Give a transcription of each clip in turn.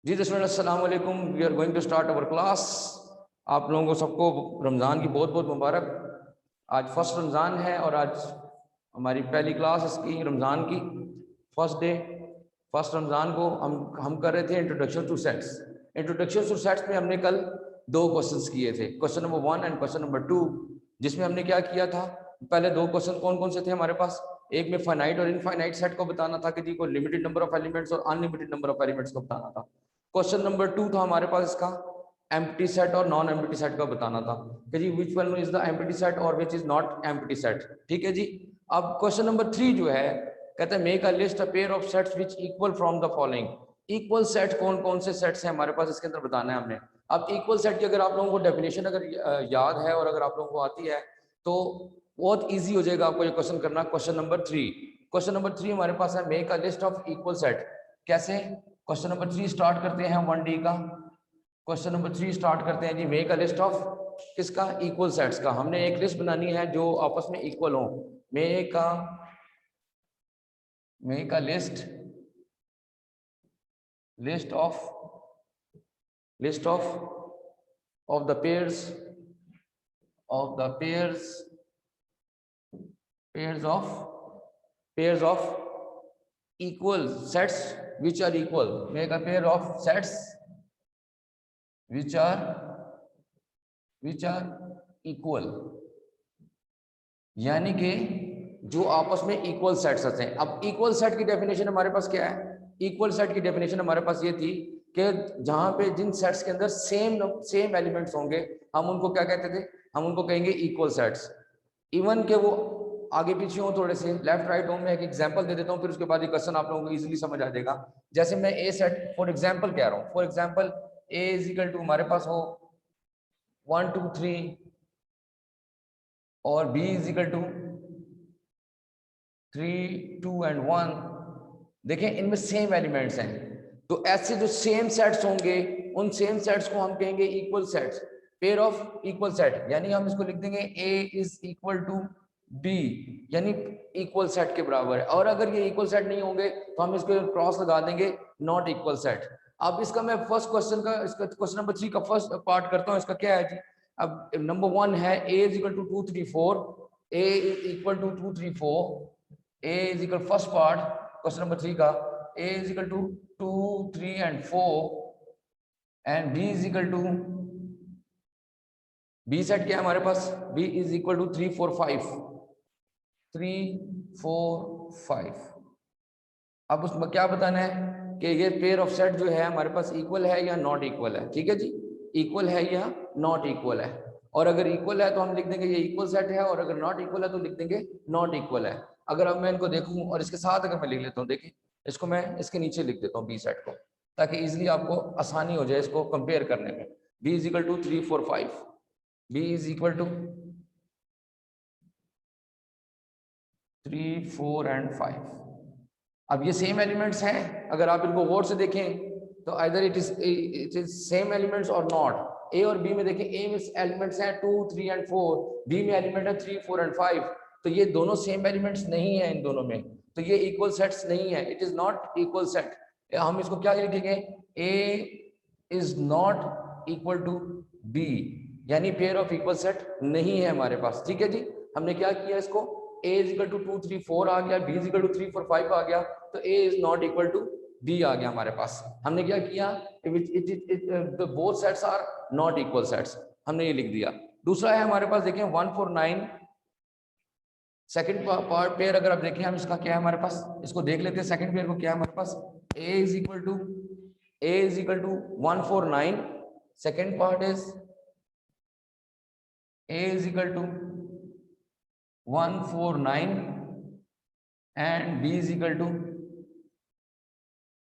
जी student अस्सलाम वालेकुम। We are going to start our class. आप लोगों को सबको रमज़ान की बहुत बहुत मुबारक। आज फर्स्ट रमज़ान है और आज हमारी पहली क्लास इसकी रमज़ान की फर्स्ट डे। फर्स्ट रमज़ान को हम कर रहे थे introduction two sets. Introduction two sets में हमने कल दो क्वेश्चंस किए थे, question number 1 and question number 2, जिसमें हमने क्या किया था। पहले दो क्वेश्चन कौन कौन से थे हमारे पास? एक में फाइनाइट और इनफाइनाइट सेट को बताना था कि जी कोई लिमिटेड नंबर ऑफ एलिमेंट्स और अनलिमिटेड नंबर ऑफ एलिमेंट्स को बताना था। क्वेश्चन नंबर 2 था हमारे पास इसका एम्प्टी सेट और नॉन एम्प्टी सेट का बताना था कि जी which one is the empty set और which is not empty set. ठीक है जी। अब क्वेश्चन नंबर 3 जो है कहते हैं make a list a pair of sets which equal from the following. Equal set कौन कौन से सेट्स हैं हमारे पास इसके अंदर बताना है हमने। अब इक्वल सेट की अगर आप लोगों को डेफिनेशन अगर याद है और अगर आप लोगों को आती है तो बहुत ईजी हो जाएगा आपको ये क्वेश्चन करना। क्वेश्चन नंबर 3, क्वेश्चन नंबर 3 हमारे पास है make a list of equal set. कैसे? क्वेश्चन नंबर 3 स्टार्ट करते हैं 1D का। क्वेश्चन नंबर 3 स्टार्ट करते हैं जी मेक अ लिस्ट ऑफ किसका? इक्वल सेट्स का। हमने एक लिस्ट बनानी है जो आपस में इक्वल हो। Make a list of the pairs of equal sets which are equal. Make a pair of sets which are equal, यानी कि जो आपस में इक्वल सेट्स हैं। अब इक्वल सेट की डेफिनेशन हमारे पास क्या है? इक्वल सेट की डेफिनेशन हमारे पास ये थी कि जहां पे जिन सेट्स के अंदर सेम एलिमेंट्स होंगे हम उनको क्या कहते थे? हम उनको कहेंगे इक्वल सेट्स। इवन के वो आगे पीछे हो थोड़े से लेफ्ट राइट हो। मैं एक एग्जांपल दे देता हूँ, फिर उसके बाद ये क्वेश्चन आप लोगों को इजीली समझ आ जाएगा। जैसे मैं ए सेट फॉर एग्जांपल कह रहा हूँ, for example a is equal to हमारे पास हो 1 2 3 और b is equal to 3 2 and 1। देखें इनमें सेम एलिमेंट्स हैं, तो ऐसे जो सेम सेट्स होंगे उन सेम सेट्स को हम कहेंगे equal sets, pair of equal set. यानी हम इसको लिख देंगे ए इज इक्वल टू बी, यानी इक्वल सेट के बराबर है। और अगर ये इक्वल सेट नहीं होंगे तो हम इसको क्रॉस लगा देंगे नॉट इक्वल सेट। अब इसका मैं फर्स्ट क्वेश्चन का इसका क्वेश्चन नंबर 3 का फर्स्ट पार्ट करता हूँ। इसका क्या है जी? अब नंबर 1 है a is equal to 2 3 4, a is equal to 2 3 4। A is equal first part question number 3 का a is equal to 2 3 and 4 and b is equal to b set क्या है हमारे पास? b is equal to 3 4 5 3 4 5। अब उसमें क्या बताना है कि ये पेयर ऑफ सेट जो है हमारे पास इक्वल है या नॉट इक्वल है। ठीक है जी, इक्वल है या नॉट इक्वल है। और अगर इक्वल है तो हम लिख देंगे ये इक्वल सेट है, और अगर नॉट इक्वल है तो लिख देंगे नॉट इक्वल है। अगर अब मैं इनको देखूं और इसके साथ अगर मैं लिख लेता हूँ, देखिए इसको मैं इसके नीचे लिख देता हूँ बी सेट को, ताकि इजिली आपको आसानी हो जाए इसको कंपेयर करने में। B is equal to 3 4 5, b is equal to 3 4 and 5। अब ये सेम एलिमेंट्स हैं, अगर आप इनको गौर से देखें तो either it is same elements और नॉट। ए और बी में देखें, ए में एलिमेंट्स हैं 2 3 एंड 4, बी में एलिमेंट है 3 4 एंड 5। तो ये दोनों सेम एलिमेंट्स नहीं है इन दोनों में, तो ये इक्वल सेट्स नहीं है। It is not equal set. हम इसको क्या लिखेंगे? A is not equal to b, यानी पेयर ऑफ इक्वल सेट नहीं है हमारे पास। ठीक है जी, हमने क्या किया इसको? a is equal to 2 3 4 आ गया, b is equal to 3 4 5 आ गया, तो a is not equal to b आ गया हमारे पास। हमने क्या किया? Both sets are not equal sets, हमने ये लिख दिया। दूसरा है हमारे पास, देखें 1 4 9 सेकंड पार्ट पेयर। अगर आप देखें हम इसका क्या है हमारे पास, इसको देख लेते हैं सेकंड पेयर को क्या है हमारे पास। a is equal to 1 4 9, second part is a is equal to 1 4 9 and b is equal to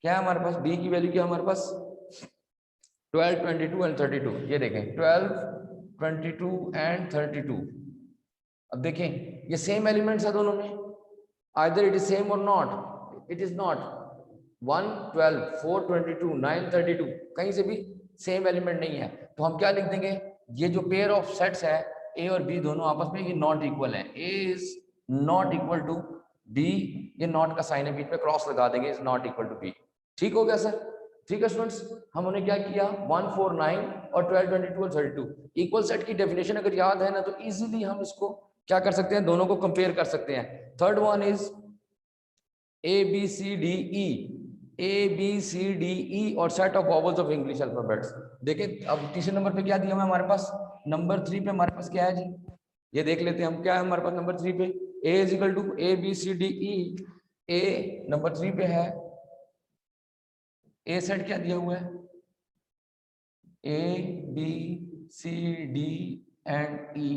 क्या है हमारे पास? b की वैल्यू क्या है हमारे पास? 12 22 एंड 32। ये देखें 12 22 एंड 32। अब देखें ये सेम एलिमेंट्स है दोनों में, आइदर इट इज सेम और नॉट। It is not. 1 12 4 22 9 32 कहीं से भी सेम एलिमेंट नहीं है, तो हम क्या लिख देंगे? ये जो पेयर ऑफ सेट्स है ए और बी दोनों आपस में ये नॉट इक्वल है। A is not equal to b, ये नॉट का साइन है बीच में, क्रॉस लगा देंगे, is not equal to b. ठीक हो गया सर? ठीक है स्टूडेंट्स, हमने क्या किया 1 4 9 और 12 22 और 32 इक्वल सेट की डेफिनेशन अगर याद है ना तो इजीली हम इसको क्या कर सकते हैं, दोनों को कंपेयर कर सकते हैं। Third one is a b c d e, a b c d e और set of vowels of English alphabets. देखिए अब तीसरे नंबर पे क्या दिया हुआ है हमारे पास, नंबर 3 पे हमारे पास क्या है जी, ये देख लेते हैं हम क्या है हमारे पास नंबर 3 पे, a is equal to a b c d e. A number 3 पे है, ए सेट क्या दिया हुआ है, a b c d and e,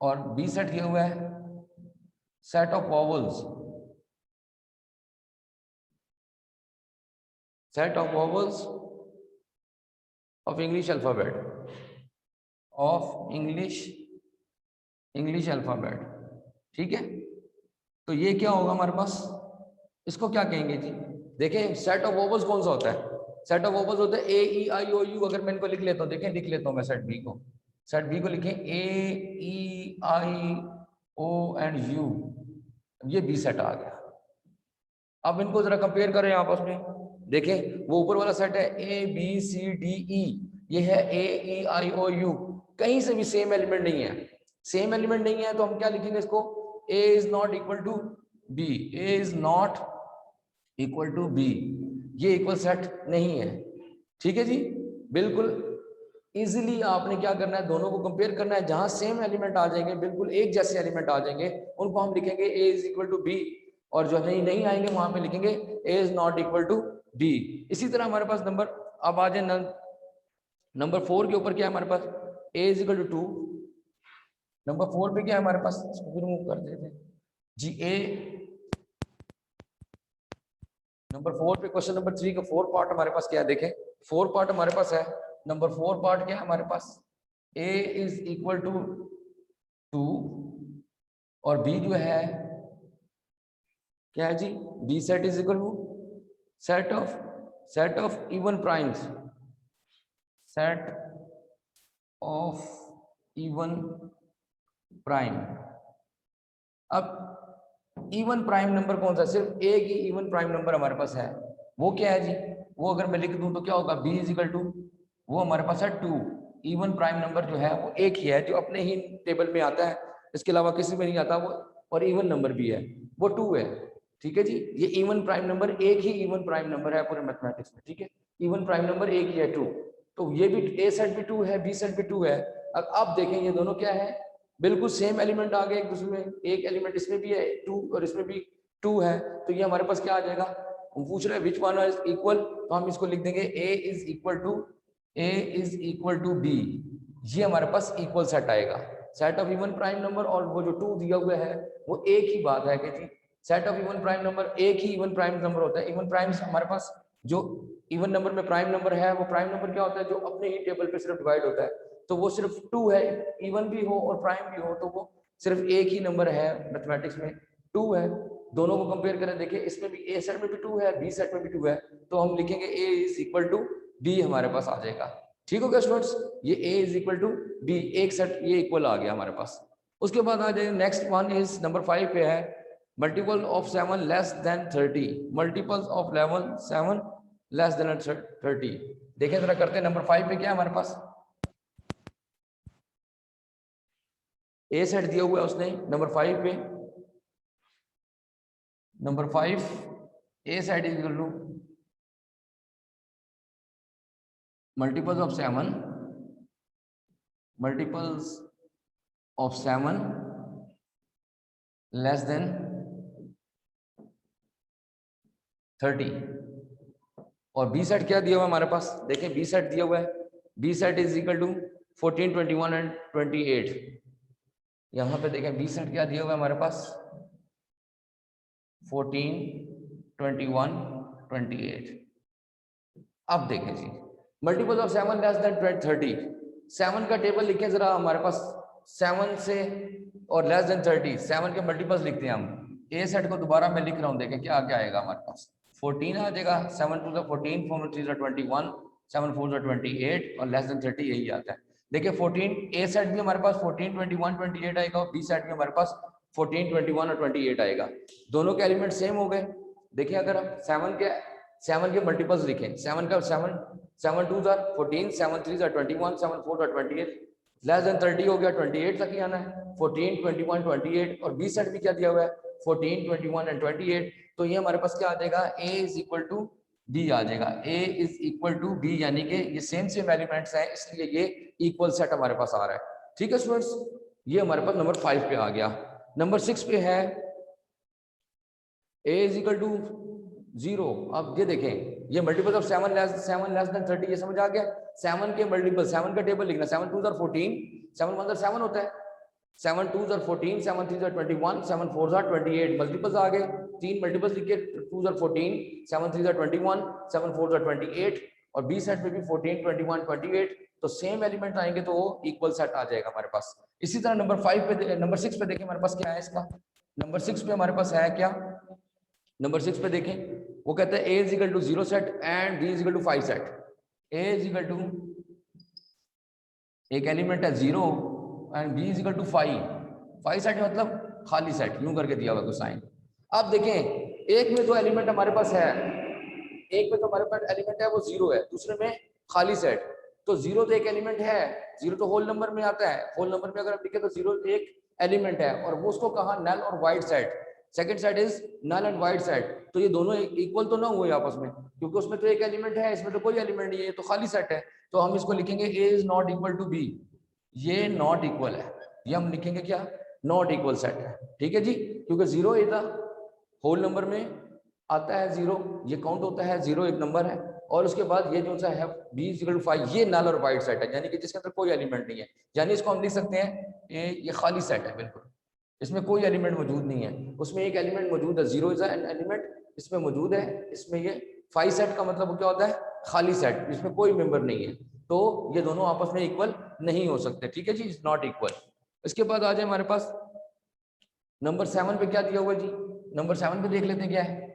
और बी सेट दिया हुआ है set of vowels, set of vowels of English alphabet, of English alphabet. ठीक है, तो ये क्या होगा हमारे पास, इसको क्या कहेंगे जी, देखिए सेट ऑफ वॉवल्स कौन सा होता है, सेट ऑफ वॉवल्स होता है ए ई आई ओ यू। अगर मैं इनको लिख लेता हूँ, देखें लिख लेता हूँ मैं सेट बी को, सेट बी को लिखें ए ई आई ओ एंड यू, ये बी सेट आ गया। अब इनको जरा कंपेयर करें आपस में, देखें वो ऊपर वाला सेट है ए बी सी डी ई, ये है ए ई आई ओ यू, कहीं से भी सेम एलिमेंट नहीं है, सेम एलिमेंट नहीं है तो हम क्या लिखेंगे इसको, a is not equal to b, a is not equal to b, ये इक्वल सेट नहीं है। ठीक है जी, बिल्कुल इजीली आपने क्या करना है, दोनों को कंपेयर करना है, जहां सेम एलिमेंट आ जाएंगे, बिल्कुल एक जैसे एलिमेंट आ जाएंगे, उनको हम लिखेंगे a is equal to b, और जो नहीं आएंगे वहां पे लिखेंगे a is not equal to b. इसी तरह हमारे पास नंबर, अब आ जाए नंबर 4 के ऊपर क्या है हमारे पास, ए इज इक्वल टू 2, नंबर 4 पे क्या है हमारे पास, इसको भी रिमूव कर देते हैं जी, ए नंबर 4 पे क्वेश्चन नंबर 3 का 4 पार्ट हमारे पास क्या है, देखें 4 पार्ट हमारे पास है, नंबर 4 पार्ट क्या है हमारे पास, a इज इक्वल टू 2 और b जो है क्या है जी, b set is equal to set of even primes, set of even prime. अब इवन प्राइम नंबर कौन सा, सिर्फ एक ही इवन प्राइम नंबर हमारे पास है, वो क्या है जी, वो अगर मैं लिख दूं तो क्या होगा, b इज इक्वल टू, वो हमारे पास है 2, इवन प्राइम नंबर जो है वो एक ही है, जो अपने ही टेबल में आता है, इसके अलावा किसी में नहीं आता वो, और इवन नंबर भी है वो 2 है। ठीक है जी, ये इवन प्राइम नंबर, एक ही इवन प्राइम नंबर है पूरे मैथमेटिक्स में। ठीक है, इवन प्राइम नंबर एक ही है 2, तो ये भी ए सेट भी 2 है, बी सेट भी 2 है। अब आप देखें ये दोनों क्या है, बिल्कुल सेम एलिमेंट आ गए एक दूसरे में, एक एलिमेंट इसमें भी है 2 और इसमें भी 2 है, तो ये हमारे पास क्या आ जाएगा, हम पूछ रहे हैं विच वन इज इक्वल, तो हम इसको लिख देंगे ए इज इक्वल टू बी, ये हमारे पास इक्वल सेट आएगा, set of even prime number, और वो जो 2 दिया हुआ है वो एक ही बात है कि जी set of even prime number, एक ही इवन प्राइम नंबर होता है। इवन प्राइम्स हमारे पास, जो इवन नंबर में प्राइम नंबर है, वो प्राइम नंबर क्या होता है, जो अपने ही टेबल पे सिर्फ डिवाइड होता है, तो वो सिर्फ 2 है, इवन भी हो और प्राइम भी हो तो वो सिर्फ एक ही नंबर है मैथमेटिक्स में, 2 है। दोनों को कंपेयर करें, देखिए इसमें भी ए सेट में भी 2 है, बी सेट में भी 2 है, तो हम लिखेंगे a is equal to B, हमारे पास आ जाएगा। ठीक हो गया स्टूडेंट्स, ये ए इज इक्वल टू बी, एक सेट ये इक्वल आ गया हमारे पास। उसके बाद आ जाए नेक्स्ट वन इज नंबर 5 पे है, multiple of 7 less than 30, multiples of 7 less than 30। देखें जरा करते हैं, नंबर 5 पे क्या है हमारे पास, ए सेट दिया हुआ है उसने नंबर 5 पे, number 5 a set is equal to multiples of 7 less than 30, और बी सेट क्या दिया हुआ है हमारे पास, देखें बी सेट दिया हुआ है, b set is equal to 14 21 and 28। यहाँ पे देखें बी सेट क्या दिया हुआ है हमारे पास, 14 21 28। अब देखें जी मल्टीपल ऑफ 7 लेस देन 30, 7 का टेबल लिखें जरा हमारे पास, 7 से और लेस देन 30, 7 के मल्टीपल्स लिखते हैं हम। ए सेट को दोबारा मैं लिख रहा हूँ, देखें क्या क्या आएगा हमारे पास, 14 आ जाएगा, 7 2 14, 4 3 21, 7 4 28, और लेस देन 30 यही आता है। देखिए 14 ए सेट भी हमारे पास 14 21 28 आएगा, और बी सेट भी हमारे पास 14 21 और 28 आएगा, दोनों के एलिमेंट सेम हो गए। देखिए अगर हम 7 के 7 के मल्टीपल्स लिखें। 7 का 7 7 2 are 14, 7 3 are 21, 7 4 are 28, less than 30 हो गया, 28 तक ही आना है। 14 21 28 और बी सेट भी क्या दिया हुआ है 14 21 एंड 28। तो ये हमारे पास क्या आ जाएगा a is equal to b आ जाएगा। a is equal to b यानी कि ये सेम एलिमेंट्स हैं, इसलिए ये इक्वल सेट हमारे पास आ रहा है। ठीक है स्टूडेंट्स, ये हमारे पास नंबर 5 पे आ गया। नंबर 6 पे है a इज इक्वल टू 0। अब ये देखें, ये मल्टीपल ऑफ 7 लेस देन 30, ये समझ आ गया। 7 के मल्टीपल, 7 का टेबल लिखना, 7 2 आर 14, 7 1 आर 7 होता है, 7 2 आर 14, 7 3 आर 21, 7 4 आर 28, मल्टीपल्स आ गए, 3 मल्टीपल्स लिखे, 2 आर 14, 7 3 आर 21, 7 4 आर 28 और बी सेट में भी 14 21 28। तो सेम एलिमेंट आएंगे तो वो इक्वल सेट आ जाएगा हमारे पास। इसी तरह नंबर 5 पे, नंबर 6 पे देखें हमारे पास क्या है इसका। नंबर 6 पे हमारे पास है क्या, नंबर 6 पे देखें, वो कहते हैं a is equal to 0 set and b is equal to 5 set. a is equal to, एक एलिमेंट है 0 and b is equal to 5 set मतलब खाली सेट, यूं करके दिया हुआ कुछ साइन। अब देखें, एक में तो एलिमेंट हमारे पास है, एक में तो हमारे पास एलिमेंट है वो 0 है, दूसरे में खाली सेट। तो 0 तो एक एलिमेंट है, 0 तो होल नंबर में आता है, होल नंबर में अगर हम लिखे तो 0 एक एलिमेंट है और वो उसको कहा नल और void set. Second set is null and void set. तो ये दोनों इक्वल तो ना हुए आपस में, क्योंकि उसमें तो एक एलिमेंट है, इसमें तो कोई एलिमेंट नहीं है, तो खाली सेट है। तो हम इसको लिखेंगे a is not equal to b, ये नॉट इक्वल है, ये हम लिखेंगे क्या, नॉट इक्वल सेट है। ठीक है जी, क्योंकि 0 इज द होल नंबर में आता है 0, ये काउंट होता है 0 एक नंबर है, और उसके बाद ये जो सा है b इज इक्वल टू 5, ये नल और वाइड सेट है, यानी कि जिसके अंदर कोई एलिमेंट नहीं है। यानी इसको हम लिख सकते हैं ये खाली सेट है बिल्कुल, इसमें कोई एलिमेंट मौजूद नहीं है। उसमें एक एलिमेंट मौजूद है, 0 इज एन एलिमेंट इसमें मौजूद है, इसमें ये 5 सेट का मतलब क्या होता है, खाली सेट, इसमें कोई मेंबर नहीं है। तो ये दोनों आपस में इक्वल नहीं हो सकते। ठीक है जी, इज नॉट इक्वल। इसके बाद आ जाए हमारे पास नंबर 7 पे क्या दिया हुआ है जी। नंबर 7 पे देख लेते हैं क्या है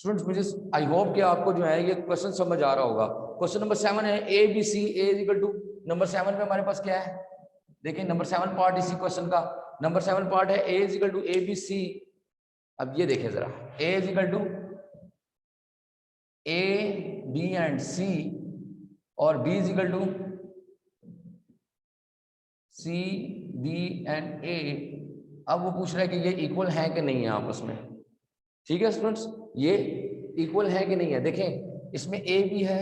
स्टूडेंट्स। मुझे आई होप कि आपको जो है ये क्वेश्चन समझ आ रहा होगा। क्वेश्चन नंबर 7 है a b c, a is equal to, number 7 पे हमारे पास क्या है, देखिए नंबर 7 पार्ट इसी क्वेश्चन का, नंबर 7 पार्ट है a is equal to a b c. अब ये देखें जरा, a is equal to a b and c और b is equal to c b and a। अब वो पूछ रहा है कि ये इक्वल है कि नहीं है आपस में। ठीक है स्टूडेंट्स, ये इक्वल है कि नहीं है। देखें इसमें a भी है,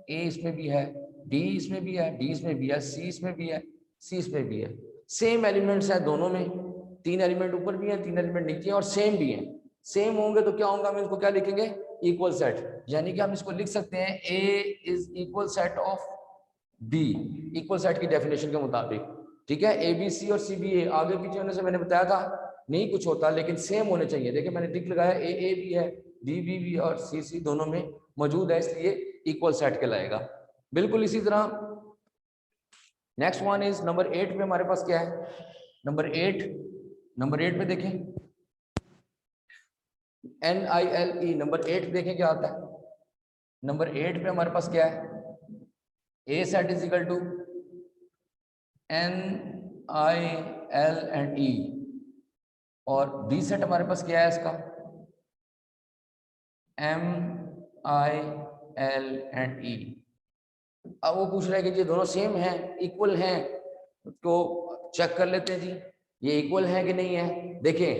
a इसमें भी है, b इसमें भी है, d इसमें भी है, c इसमें भी है, c इसमें भी है। सेम एलिमेंट्स है दोनों में, 3 एलिमेंट ऊपर भी है, 3 एलिमेंट नीचे हैं और सेम भी है। सेम होंगे तो क्या होगा, हम इसको क्या लिखेंगे, इक्वल सेट। यानी कि हम इसको लिख सकते हैं a is equal set of b, equal set की डेफिनेशन के मुताबिक। ठीक है, ए बी सी और सी बी ए, आगे पीछे होने से मैंने बताया था नहीं कुछ होता, लेकिन सेम होने चाहिए। देखिए मैंने टिक लगाया, ए भी है, बी भी और सी दोनों में मौजूद है, इसलिए इक्वल सेट कहलाएगा। बिल्कुल इसी तरह नेक्स्ट वन इज नंबर 8 पे हमारे पास क्या है, नंबर 8 पे देखें NILE, नंबर 8 देखें क्या आता है। नंबर 8 पे हमारे पास क्या है, a set is equal to NIL and E, और बी सेट हमारे पास क्या है इसका, MIL एंड E। अब वो पूछ रहा है कि ये दोनों सेम हैं, इक्वल हैं, तो चेक कर लेते हैं जी ये इक्वल है कि नहीं है। देखें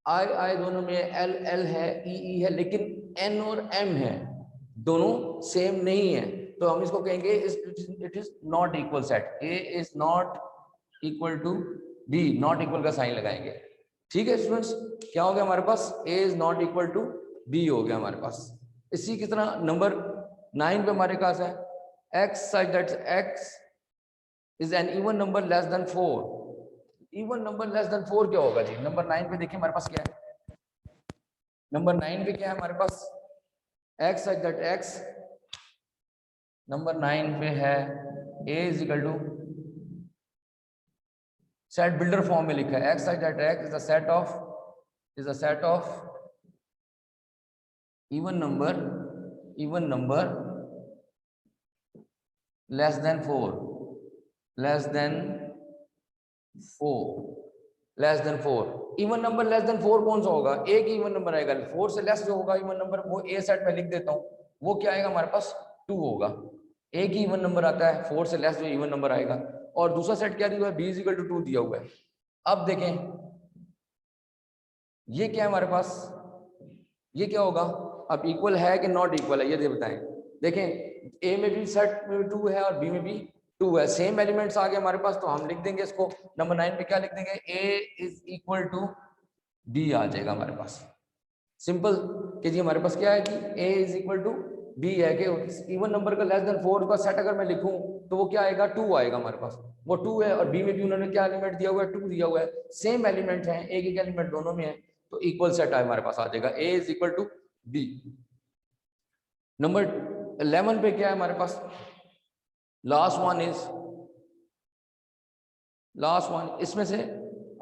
I दोनों में, L है, E है, लेकिन N और M है, दोनों सेम नहीं है। तो हम इसको कहेंगे it is not equal set, A is not equal to B, not equal का साइन लगाएंगे। ठीक है स्टूडेंट्स, क्या हो गया हमारे पास, A is not equal to B हो गया हमारे पास। इसी की तरह नंबर 9 पे हमारे पास है x such that x is an even number less than 4। Even number less than 4 क्या होगा जी। नंबर 9 पे देखिए हमारे पास क्या है, नंबर 9 पे क्या है हमारे पास, x such that x, नंबर 9 पे है a is equal to, set builder form में लिखा है, x such that x is a set of even number less than 4, less than 4। Even number less than 4 कौन सा होगा? एक ही इवन नंबर आएगा। 4 से लेस जो होगा इवन नंबर वो ए सेट में लिख देता हूँ, वो क्या आएगा हमारे पास? 2 होगा। एक ही इवन नंबर आता है, 4 से लेस जो इवन नंबर आएगा। और दूसरा सेट क्या दिया हुआ है? b इज इक्वल टू 2 दिया हुआ है। अब देखें ये क्या है हमारे पास, ये क्या होगा? अब इक्वल है कि नॉट इक्वल है ये बताएं। देखें ए में भी सेट में 2 है और बी में भी 2 है, सेम एलिमेंट्स आ गए हमारे पास, तो हम लिख देंगे इसको नंबर 9 पे क्या लिख देंगे? ए इज इक्वल टू बी आ जाएगा हमारे पास। सिंपल कि जी हमारे पास क्या है कि ए इज इक्वल टू बी है कि इवन नंबर का लेस देन 4 का सेट अगर मैं लिखूं तो वो क्या आएगा? 2 आएगा हमारे पास, वो 2 है। और बी में भी उन्होंने क्या एलिमेंट दिया हुआ है? 2 दिया हुआ है। सेम एलिमेंट है, एक एक एलिमेंट दोनों में है, तो इक्वल सेट है हमारे पास आ जाएगा। A is equal to b. Number 11 पे क्या है हमारे पास? लास्ट वन इसमें से,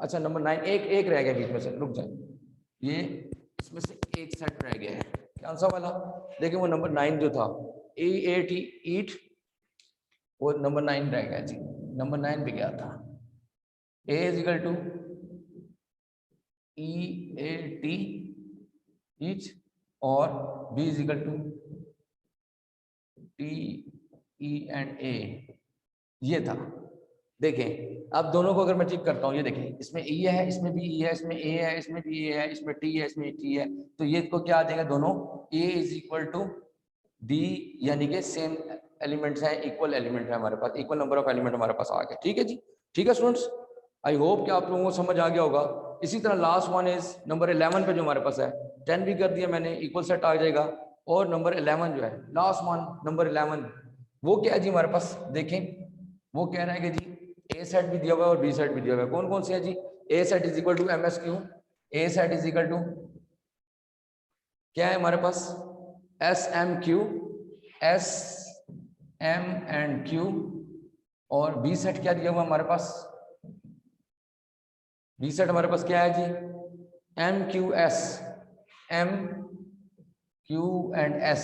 अच्छा नंबर 9 एक रह गया बीच में से, रुक जाए, ये इसमें से एक सेट रह गया है, कौन सा वाला? देखिए वो नंबर 9 जो था ईट, वो नंबर 9 रह गया जी। नंबर 9 पे क्या था? A is equal to EAT each और b is equal to TE&A, ये था। देखें अब दोनों को अगर मैं चेक करता हूँ, ये देखें इसमें E है, इसमें भी E है, इसमें A है, इसमें भी A है, इसमें T है, इसमें T है, तो ये को क्या आ जाएगा? दोनों A is equal to D, यानी कि सेम एलिमेंट्स हैं, इक्वल एलिमेंट है हमारे पास, इक्वल नंबर ऑफ एलिमेंट हमारे पास आ गए। ठीक है जी, ठीक है स्टूडेंट्स, आई होप कि आप लोगों को समझ आ गया होगा। इसी तरह लास्ट वन इज नंबर 11 पे जो हमारे पास है, 10 भी कर दिया मैंने, इक्वल सेट आ जाएगा। और नंबर 11 जो है, लास्ट वन नंबर 11, वो क्या है जी हमारे पास? देखें वो कह रहा है कि जी ए सेट भी दिया हुआ है और बी सेट भी दिया हुआ है। कौन कौन से है जी? A set is equal to MSQ, a set is equal to क्या है हमारे पास? SMQ, SM and Q। और बी सेट क्या दिया हुआ हमारे पास? बी सेट हमारे पास क्या है जी? MQS, MQ एंड S,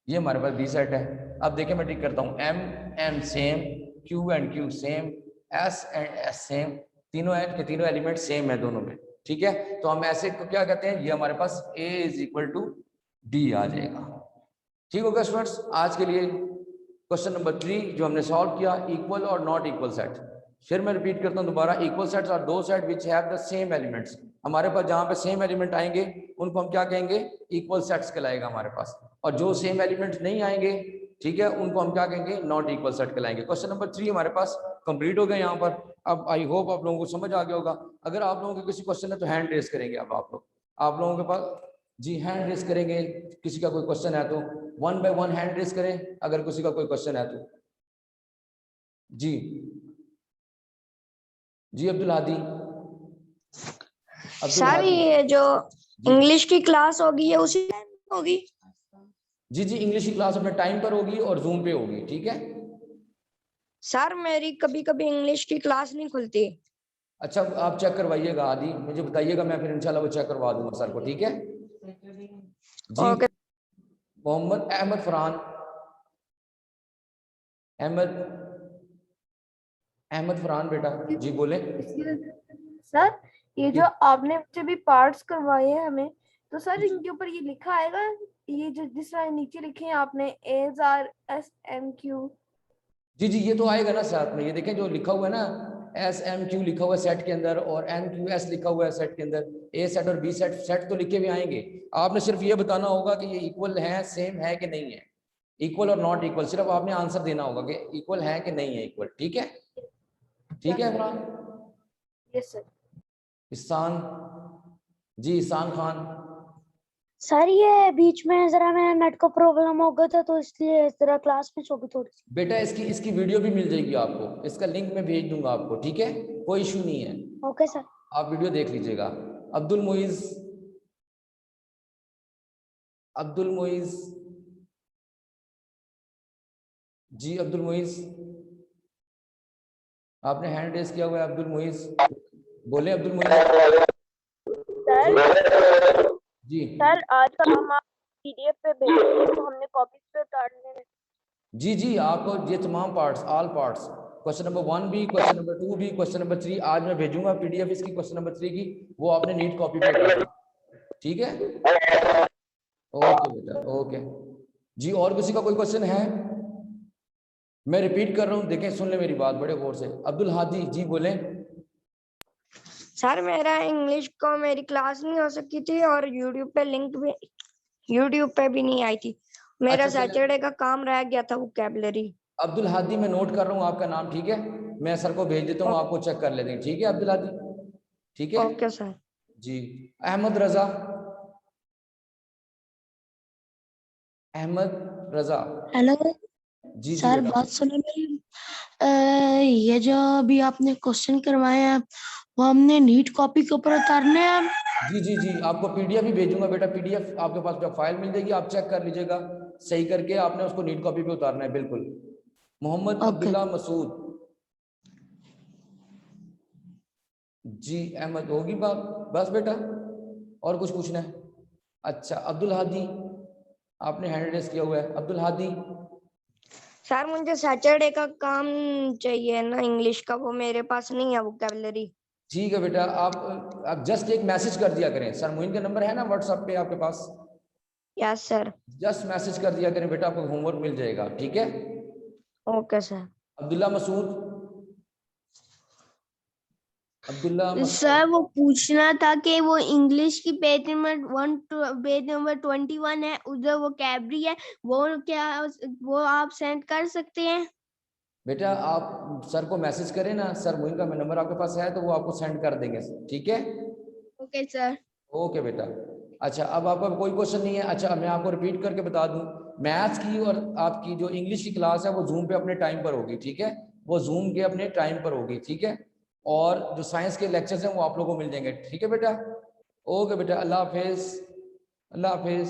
ये हमारे पास बी सेट है। अब देखिए मैं टिक करता हूँ, M same, Q and Q same, S and S same, तीनों है कि तीनों एलिमेंट सेम है दोनों में। ठीक है, तो हम ऐसे को क्या कहते हैं? ये हमारे पास A is equal to D आ जाएगा। ठीक होगा स्टूडेंट्स, आज के लिए क्वेश्चन नंबर 3 जो हमने सॉल्व किया, इक्वल और नॉट इक्वल सेट। फिर मैं रिपीट करता हूं दोबारा, इक्वल सेट्स आर दो set which have the same elements. हमारे पास जहां पे सेम एलिमेंट आएंगे उनको हम क्या कहेंगे? इक्वल सेट्स कहलाएगा हमारे पास। और जो सेम एलिमेंट नहीं आएंगे, ठीक है, उनको हम क्या कहेंगे? नॉट इक्वल सेट कहलाएंगे। क्वेश्चन नंबर 3 हमारे पास कंप्लीट हो गया यहाँ पर। अब आई होप आप लोगों को समझ आ गया होगा। अगर आप लोगों के किसी क्वेश्चन है तो हैंड रेस करेंगे। अब आप लोगों के पास जी हैंड रेस करेंगे, किसी का कोई क्वेश्चन है तो 1 बाय 1 हैंड रेस करें अगर किसी का कोई क्वेश्चन है तो। जी जी अब्दुल हादी, सर ये जो इंग्लिश की क्लास होगी ये उसी टाइम होगी? जी जी इंग्लिश की क्लास अपने टाइम पर होगी और जूम पे होगी। ठीक है सर मेरी कभी कभी इंग्लिश की क्लास नहीं खुलती। अच्छा आप चेक करवाइएगा आदि, मुझे बताइएगा, मैं फिर इंशाल्लाह वो चेक करवा दूंगा सर को। ठीक है जी। ओके। मोहम्मद अहमद फरहान, अहमद फरहान बेटा जी बोले। सर ये जो आपने मुझे भी पार्ट्स करवाए हैं हमें, तो सर इनके ऊपर ये लिखा आएगा, ये जो जिस तरह नीचे लिखे हैं आपने एज आर SMQ? जी जी ये तो आएगा ना साथ में, ये देखें जो लिखा हुआ है ना, SMQ लिखा हुआ है सेट के अंदर और MQS लिखा हुआ है सेट के अंदर। ए सेट और बी सेट, सेट तो लिखे हुए आएंगे, आपने सिर्फ ये बताना होगा कि ये इक्वल है, सेम है कि नहीं है, इक्वल और नॉट इक्वल, सिर्फ आपने आंसर देना होगा कि इक्वल है कि नहीं है इक्वल। ठीक है ठीक है इमरान। Yes sir. इसान जी, इसान खान। सर ये बीच में जरा मेरा नेट का प्रॉब्लम हो गया था तो इसलिए जरा क्लास में होगी थोड़ी सी। बेटा इसकी वीडियो भी मिल जाएगी आपको, इसका लिंक मैं भेज दूंगा आपको। ठीक है कोई इशू नहीं है। Okay sir. आप वीडियो देख लीजिएगा। अब्दुल मुइज जी, अब्दुल मुइज आपने हैंड रेस किया हुआ है। अब्दुल मुइज बोले। अब्दुल मुइज जी। सर आज का हम आप PDF पे भेजेंगे तो हमने कॉपीज पे उतारने हैं। जी जी आपको ये तमाम parts, all parts question number 1 भी, क्वेश्चन नंबर 2 भी, क्वेश्चन नंबर 3 आज मैं भेजूंगा PDF इसकी क्वेश्चन नंबर 3 की, वो आपने नीट कॉपी पे करना, ठीक है? ओके बेटा, ओके जी। और किसी का कोई क्वेश्चन है? मैं रिपीट कर रहा हूँ, देखें, सुन ले मेरी बात बड़े गौर से। अब्दुल हादी जी बोले। सर मेरा इंग्लिश को मेरी क्लास नहीं हो सकी थी और यूट्यूब पे लिंक भी यूट्यूब पे भी नहीं आई थी। मेरा अच्छा, चलें। सैटरडे का काम रह गया था वोकैबुलरी। अब्दुल हादी मैं नोट कर रहा हूँ आपका नाम, ठीक है? मैं सर को भेज देता हूँ, आपको चेक कर लेते हैं, ठीक है अब्दुल हादी? ठीक है ओके सर। जी। अहमद रजा, अहमद रजा हेलो जी सर, बेटा। बात सुनो मेरी। ये जो अभी आपने क्वेश्चन करवाए हैं वो हमने नीट कॉपी के ऊपर उतारने हैं। जी, आपको PDF भी भेजूंगा बेटा, PDF आपके पास जब फाइल मिल जाएगी आप चेक कर लीजिएगा, सही करके आपने उसको नीट कॉपी पे उतारना है, बिल्कुल। मोहम्मद ओके। अब्दुल्ला मसूद जी। अहमद होगी बात, बस बेटा, और कुछ पूछना है? अच्छा, अब्दुल हादी आपने हैंड रेस किया हुआ है। अब्दुल हादी, सर मुझे सैटरडे का काम चाहिए ना इंग्लिश का, वो मेरे पास नहीं है वोकैबुलरी। ठीक है बेटा, आप जस्ट एक मैसेज कर दिया करें, सर मोइन का नंबर है ना व्हाट्सएप पे आपके पास? Yes sir. जस्ट मैसेज कर दिया करें बेटा, आपको होमवर्क मिल जाएगा, ठीक है? Okay sir. Abdullah Masood, Abdullah Masood sir वो पूछना था कि वो इंग्लिश की पेज नंबर 21 है, उधर वो कैबरी है, वो क्या वो आप सेंड कर सकते हैं? बेटा, आप सर को मैसेज करें ना, सर मोइन का नंबर आपके पास है तो वो आपको सेंड कर देंगे, ठीक है? Okay sir. ओके बेटा। अच्छा, अब आपका कोई क्वेश्चन नहीं है? अच्छा, मैं आपको रिपीट करके बता दूं, मैथ्स की और आपकी जो इंग्लिश की क्लास है वो जूम पे अपने टाइम पर होगी, ठीक है? वो जूम के अपने टाइम पर होगी, ठीक है? और जो साइंस के लेक्चर्स हैं वो आप लोगों को मिल जाएंगे, ठीक है बेटा? ओके बेटा, अल्लाह हाफिज, अल्लाह हाफिज।